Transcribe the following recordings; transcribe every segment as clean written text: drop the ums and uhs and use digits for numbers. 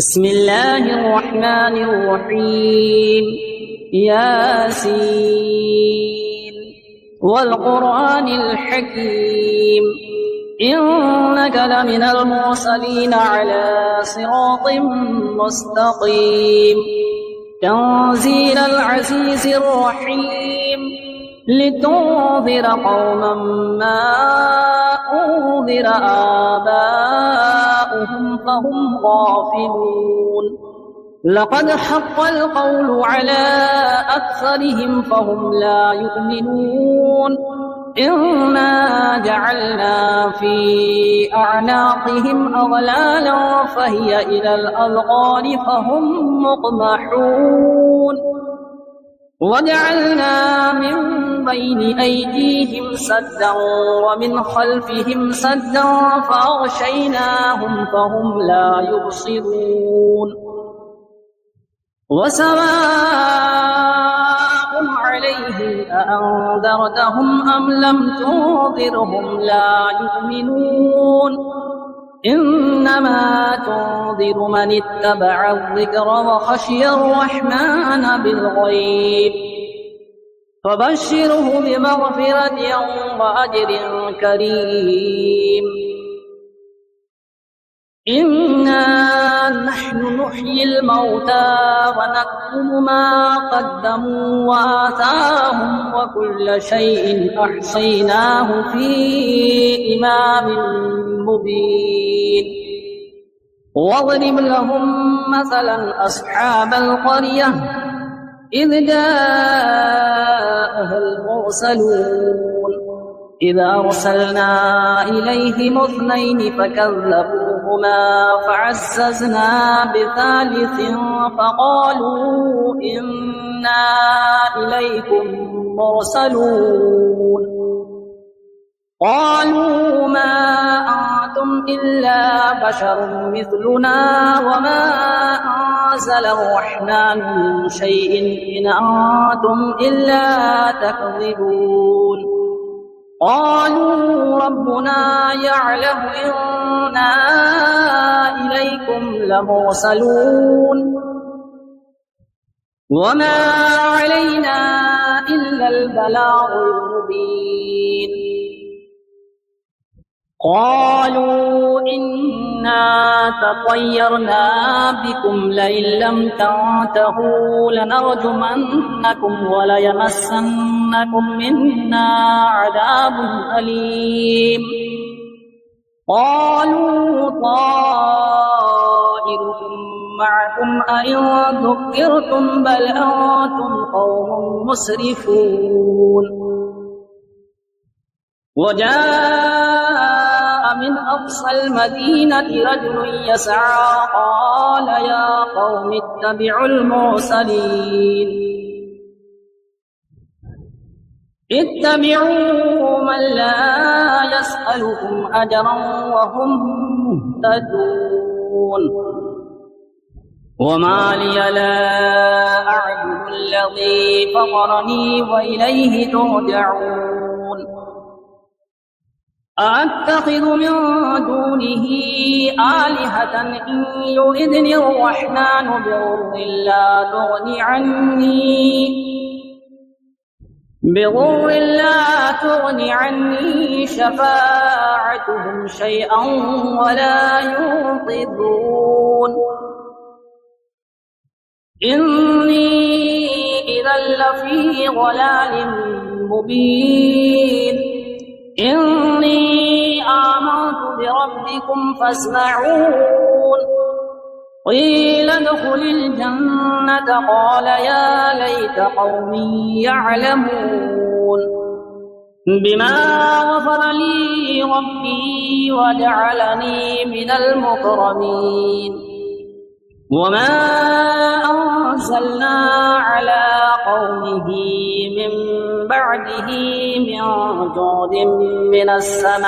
بسم الله الرحمن الرحيم. ياسين والقرآن الحكيم إنك لمن المرسلين على صراط مستقيم تنزيل العزيز الرحيم لتنذر قوما ما أنذر آباؤهم فهم غافلون لقد حق القول على أكثرهم فهم لا يؤمنون إنا جعلنا في أعناقهم أغلالا فهي إلى الأذقان فهم مقمحون وجعلنا من بين أيديهم سدا ومن خلفهم سدا فأغشيناهم فهم لا يبصرون وسواء عليهم أأنذرتهم أم لم تنذرهم لا يؤمنون إنما تنذر من اتبع الذكر وخشي الرحمن بالغيب فبشره بمغفرة وأجر كريم إنا نحن نحيي الموتى ونكتب ما قدموا وآثارهم وكل شيء أحصيناه في إمام مبين واضرب لهم مثلا أصحاب القرية إذ جاءها المرسلون إذا أرسلنا إليهم اثنين فكذبوهما فعززنا بثالث فقالوا إنا إليكم مرسلون قالوا ما أنتم إلا بشر مثلنا وما أنزل الرحمن من شيء إن أنتم إلا تكذبون قالوا ربنا يعلم إنا إليكم لمرسلون وما علينا إلا البلاغ المبين قالوا إنا تطيرنا بكم لئن لم تنتهوا لنرجمنكم وليمسنكم منا عذاب أليم قالوا طائركم معكم أئن ذكرتم بل أنتم قوم مسرفون وجاء من أقصى المدينة رجل يسعى قال يا قوم اتبعوا المرسلين اتبعوا من لا يسألكم أجرا وهم مهتدون وما لي لا أعبد الذي فطرني وإليه ترجعون أأتخذ من دونه آلهة إن يردني الرحمن بضر لا تغني عني شفاعتهم شيئا ولا ينقذون إني إذا لفي ضلال مبين إني آمنت بربكم فاسمعون قيل ادخل الجنة قال يا ليت قومي يعلمون بما غفر لي ربي وجعلني من المكرمين وما أنزلنا على قومه من بعده من جود من السماء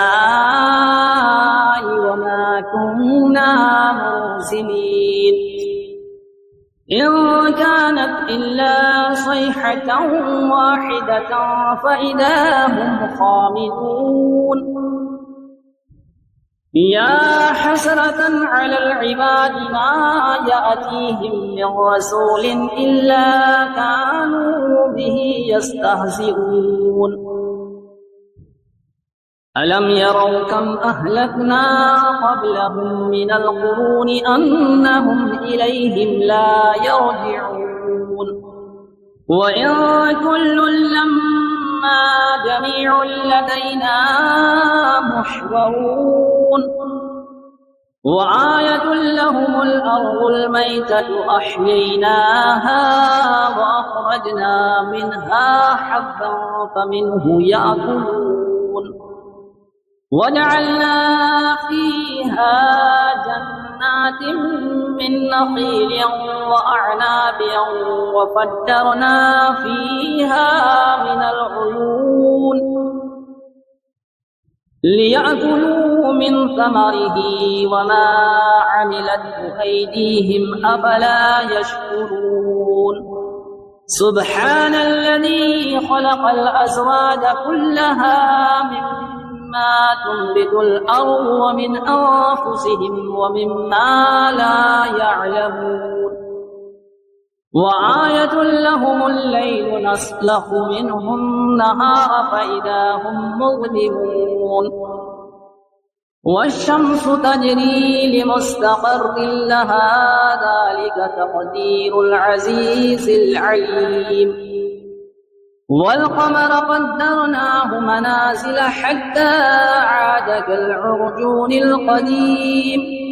وما كنا منزلين إن كانت إلا صيحة واحدة فإذا هم خامدون يا حسرة على العباد ما يأتيهم من رسول إلا كانوا به يستهزئون ألم يروا كم أهلكنا قبلهم من القرون أنهم إليهم لا يرجعون وإن كل لما جميع لدينا محضرون وآية لهم الأرض الميتة أحييناها وأخرجنا منها حبا فمنه يأكلون وجعلنا فيها جنات من نخيل وأعناب وفجرنا فيها من العيون ليأكلوا من ثمره وما عملته أيديهم أفلا يشكرون سبحان الذي خلق الأزواج كلها مما تنبت الأرض ومن أنفسهم ومما لا يعلمون وآية لهم الليل نسلخ منه النهار فإذا هم مظلمون والشمس تجري لمستقر لها ذلك تقدير العزيز العليم والقمر قدرناه منازل حتى عاد كالعرجون القديم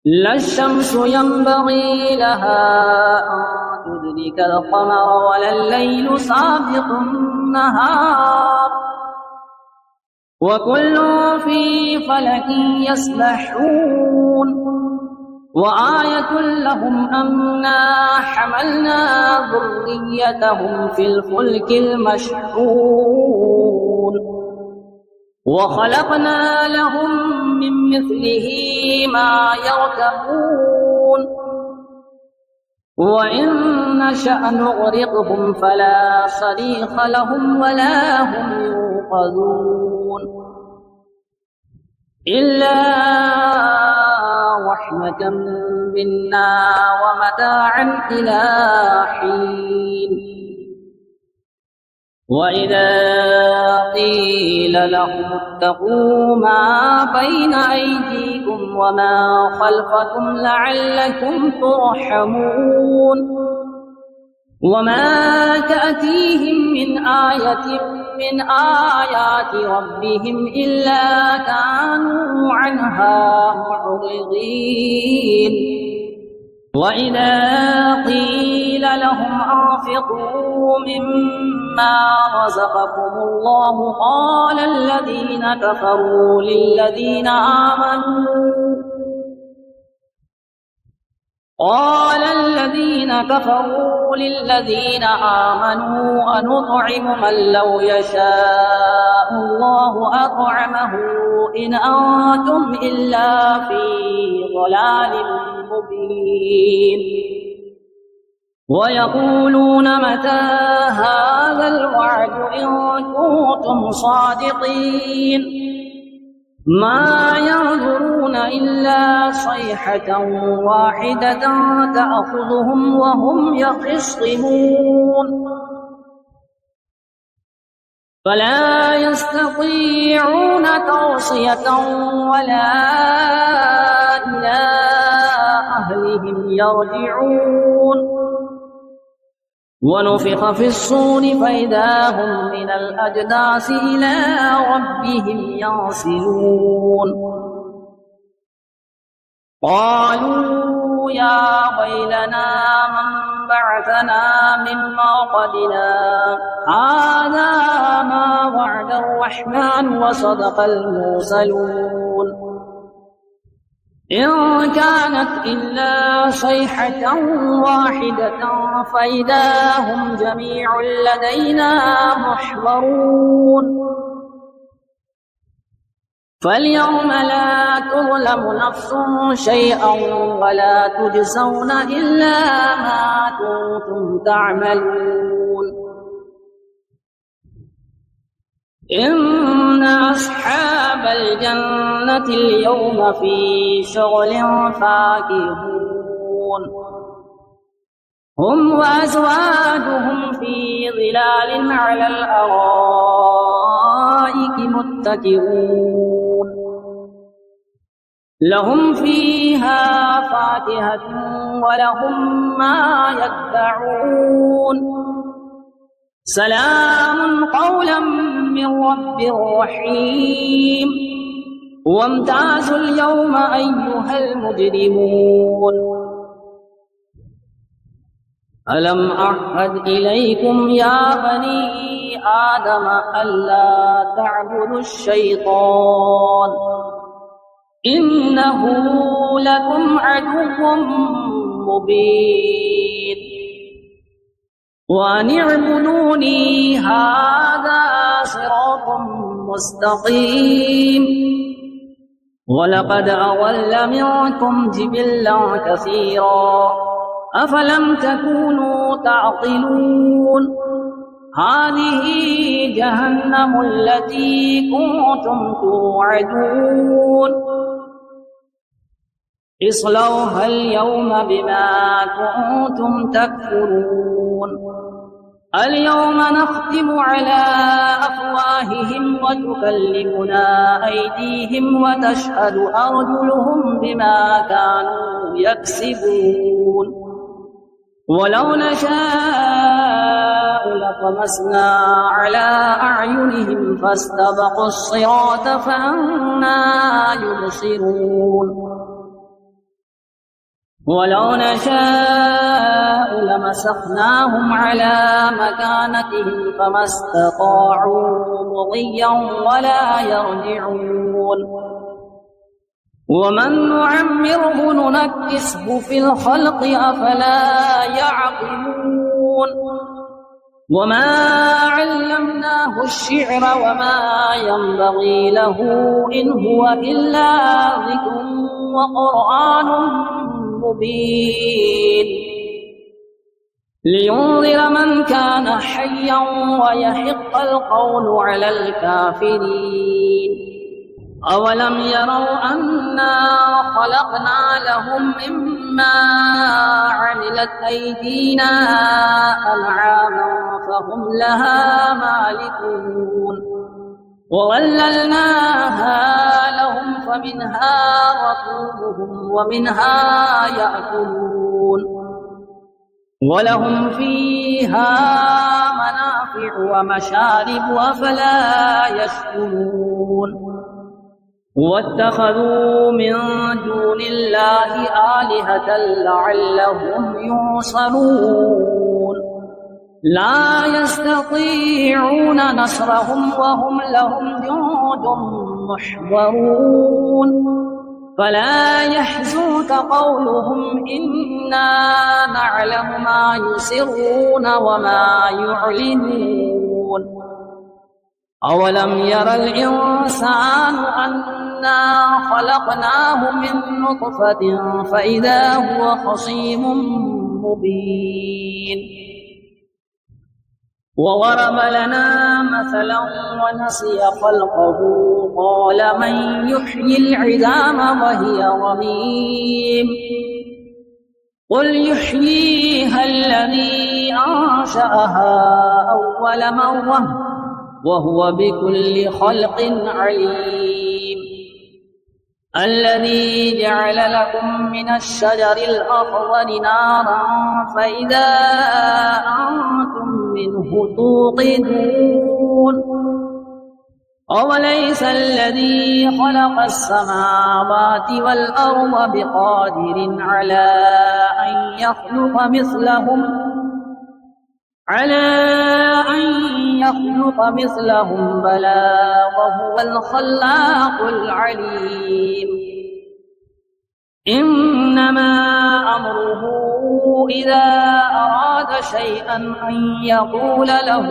لا الشمس ينبغي لها أن تدرك القمر ولا الليل سابق النهار وكل في فلك يسبحون وآية لهم أنا حملنا ذريتهم في الفلك المشحون وخلقنا لهم من مثله ما يركبون وإن نشأ نغرقهم فلا صريخ لهم ولا هم ينقذون إلا رحمة منا ومتاعا إلى حين وإذا قيل لهم اتقوا ما بين أيديكم وما خلفكم لعلكم ترحمون وما تأتيهم من آية من آيات ربهم إلا كانوا عنها معرضين وإذا قيل لهم أنفقوا مما رزقكم الله قال الذين كفروا للذين آمنوا أنطعم من لو يشاء الله أطعمه إن أنتم إلا في ضلال مبين ويقولون متى هذا الوعد إن كنتم صادقين ما ينظرون إلا صيحة واحدة تأخذهم وهم يخصمون فلا يستطيعون توصية ولا إلى أهلهم يرجعون ونفخ في الصور فإذا هم من الأجداث إلى ربهم ينسلون قالوا يا ويلنا من بعثنا من مرقدنا هذا ما وعد الرحمن وصدق المرسلون إن كانت إلا صيحة واحدة فإذا هم جميع لدينا محضرون فاليوم لا تظلم نفس شيئا ولا تجزون إلا ما كنتم تعملون إن أصحاب الجنة اليوم في شغل فاكهون هم وأزواجهم في ظلال على الأرائك متكئون لهم فيها فاكهة ولهم ما يدعون سلام قولا من رب رحيم وامتازوا اليوم أيها المجرمون ألم أعهد إليكم يا بني آدم ألا تعبدوا الشيطان إنه لكم عدو مبين وأن اعبدوني هذا صراط مستقيم ولقد أضل منكم جبلا كثيرا أفلم تكونوا تعقلون هذه جهنم التي كنتم توعدون اصلوها اليوم بما كنتم تكفرون اليوم نختم على أفواههم وتكلمنا أيديهم وتشهد أرجلهم بما كانوا يكسبون ولو نشاء لطمسنا على أعينهم فاستبقوا الصراط فأنى يبصرون ولو نشاء لمسخناهم على مكانتهم فما استطاعوا مضيا ولا يرجعون ومن نعمره ننكسه في الخلق أفلا يعقلون وما علمناه الشعر وما ينبغي له إن هو إلا ذكر وقرآن مبين لينذر من كان حيا ويحق القول على الكافرين أولم يروا أنا خلقنا لهم مما عملت أيدينا أنعاما فهم لها مالكون وظللناها لهم فمنها ركوبهم ومنها يأكلون ولهم فيها منافع ومشارب أفلا يشكرون واتخذوا من دون الله آلهة لعلهم ينصرون لا يستطيعون نصرهم وهم لهم جند محضرون فلا يحزنك قولهم إنا نعلم ما يسرون وما يعلنون أولم ير الإنسان أنا خلقناه من نطفة فإذا هو خصيم مبين وضرب لنا مثلا ونسي خلقه قال من يحيي العظام وهي رميم قل يحييها الذي أنشأها أول مرة وهو بكل خلق عليم الذي جعل لكم من الشجر الأخضر نارا فإذا أنتم منه توقدون أوليس الذي خلق السماوات والأرض بقادر على أن يخلق مثلهم بلى وهو الخلاق العليم إنما أمره إذا أراد شيئا أن يقول له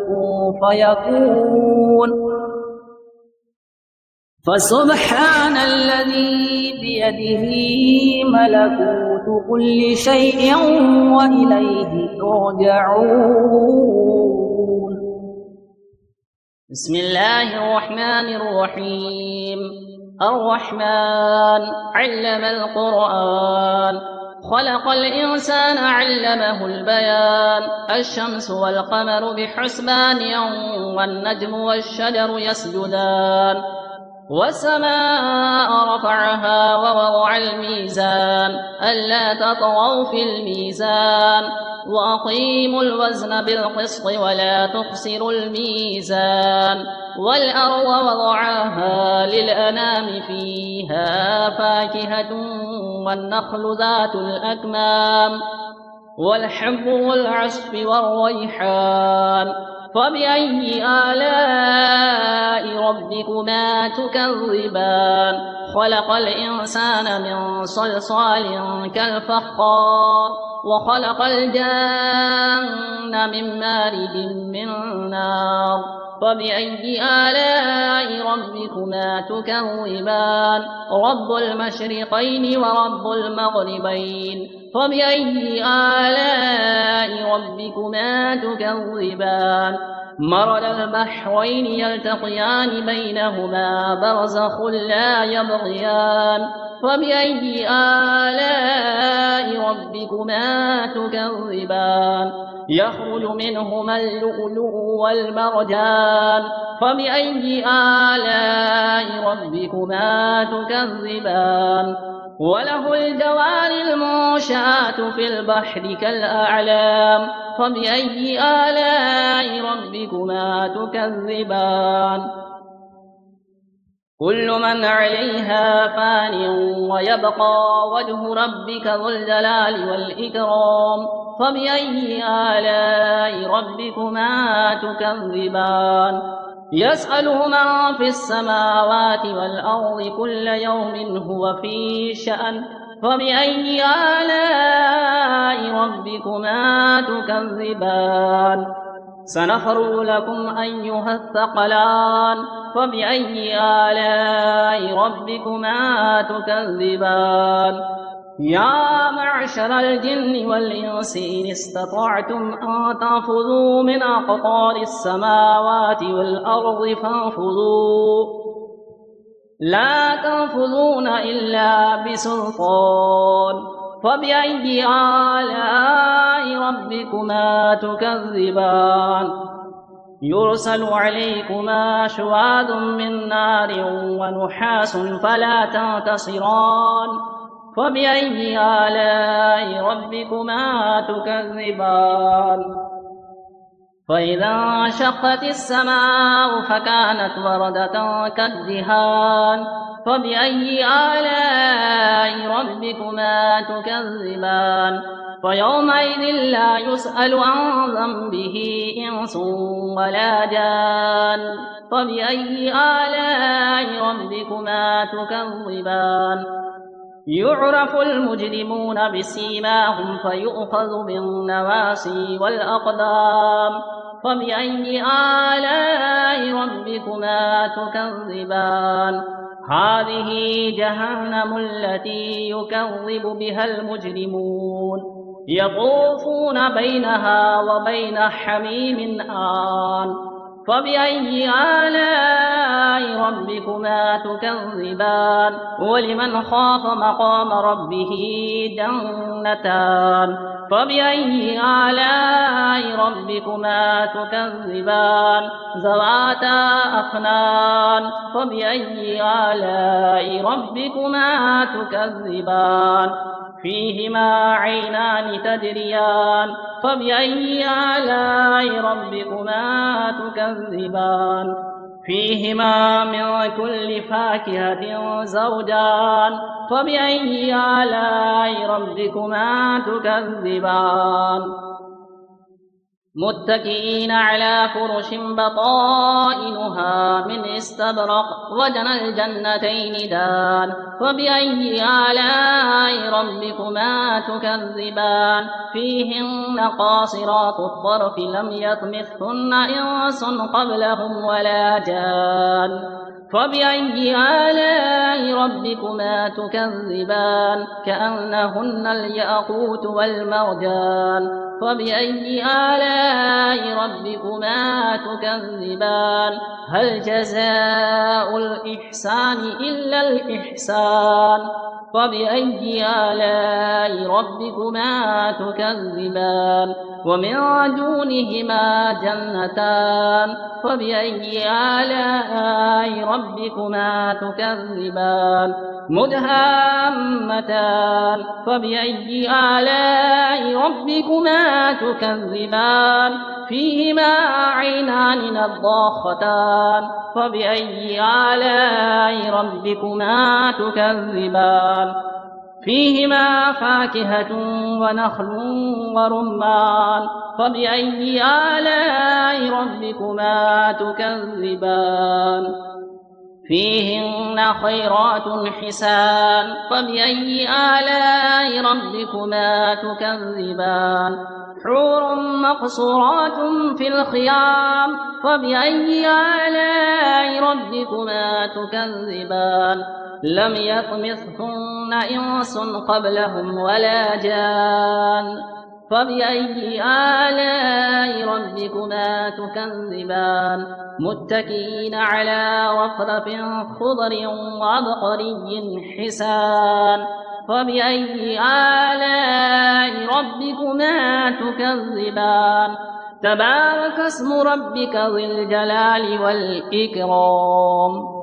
كن فيكون فسبحان الذي بيده ملكوت كل شيء وإليه ترجعون بسم الله الرحمن الرحيم. الرحمن علم القرآن، خلق الإنسان علمه البيان. الشمس والقمر بحسبان، والنجم والشجر يسجدان. والسماء رفعها ووضع الميزان، ألا تطغوا في الميزان، وأقيموا الوزن بالقسط ولا تخسروا الميزان. والأرض وضعها للأنام، فيها فاكهة والنخل ذات الأكمام، والحب والعصف والريحان. فبأي آلاء ربكما تكذبان؟ خلق الإنسان من صلصال كالفخار، وخلق الجن من مارد من نار. فبأي آلاء ربكما تكذبان؟ رب المشرقين ورب المغربين. فبأي آلاء ربكما تكذبان؟ مرج البحرين يلتقيان، بينهما برزخ لا يبغيان. فبأي آلاء ربكما تكذبان؟ يخرج منهما اللؤلؤ والمرجان. فبأي آلاء ربكما تكذبان؟ وله الجوار المنشآت في البحر كالأعلام. فبأي آلاء ربكما تكذبان؟ كل من عليها فان، ويبقى وجه ربك ذو الجلال والإكرام. فبأي آلاء ربكما تكذبان؟ يسأله من في السماوات والأرض، كل يوم هو في شأن. فبأي آلاء ربكما تكذبان؟ سنفرغ لكم أيها الثقلان. فبأي آلاء ربكما تكذبان؟ يا معشر الجن والإنس، إن استطعتم أن تنفذوا من أقطار السماوات والأرض فانفذوا، لا تنفذون إلا بسلطان. فبأي آلاء ربكما تكذبان؟ يرسل عليكما شواظ من نار ونحاس فلا تنتصران. فبأي آلاء ربكما تكذبان؟ فإذا انشقت السماء فكانت وردة كالدهان. فبأي آلاء ربكما تكذبان؟ فيومئذ لا يسأل عن ذنبه إنس ولا جان. فبأي آلاء ربكما تكذبان؟ يعرف المجرمون بسيماهم، فيؤخذ بالنواصي والأقدام. فبأي آلاء ربكما تكذبان؟ هذه جهنم التي يكذب بها المجرمون، يطوفون بينها وبين حميم آن. فبأي آلاء ربكما تكذبان؟ ولمن خاف مقام ربه جنتان. فبأي آلاء ربكما تكذبان؟ ذواتا أفنان. فبأي آلاء ربكما تكذبان؟ فيهما عينان تجريان. فبأي آلاء ربكما تكذبان؟ فيهما من كل فاكهة زوجان. فبأي آلاء ربكما تكذبان؟ متكئين على فرش بطائنها من استبرق، وجنى الجنتين دان. فبأي آلاء ربكما تكذبان؟ فيهن قاصرات الطرف لم يطمثهن إنس قبلهم ولا جان. فبأي آلاء ربكما تكذبان كأنهن الياقوت والمرجان فبأي آلاء ربكما تكذبان هل جزاء الإحسان إلا الإحسان فبأي آلاء ربكما تكذبان ومن دونهما جنتان فبأي آلاء ربكما تكذبان مدهامتان فبأي آلاء ربكما تكذبان فيهما عينان نضاختان فبأي آلاء ربكما تكذبان فيهما فاكهة ونخل ورمان فبأي آلاء ربكما تكذبان فيهن خيرات حسان فبأي آلاء ربكما تكذبان حور مقصورات في الخيام فبأي آلاء ربكما تكذبان لم يطمثهن إنس قبلهم ولا جان فبأي آلاء ربكما تكذبان متكئين على رفرف خضر وعبقري حسان فبأي آلاء ربكما تكذبان تبارك اسم ربك ذي الجلال والإكرام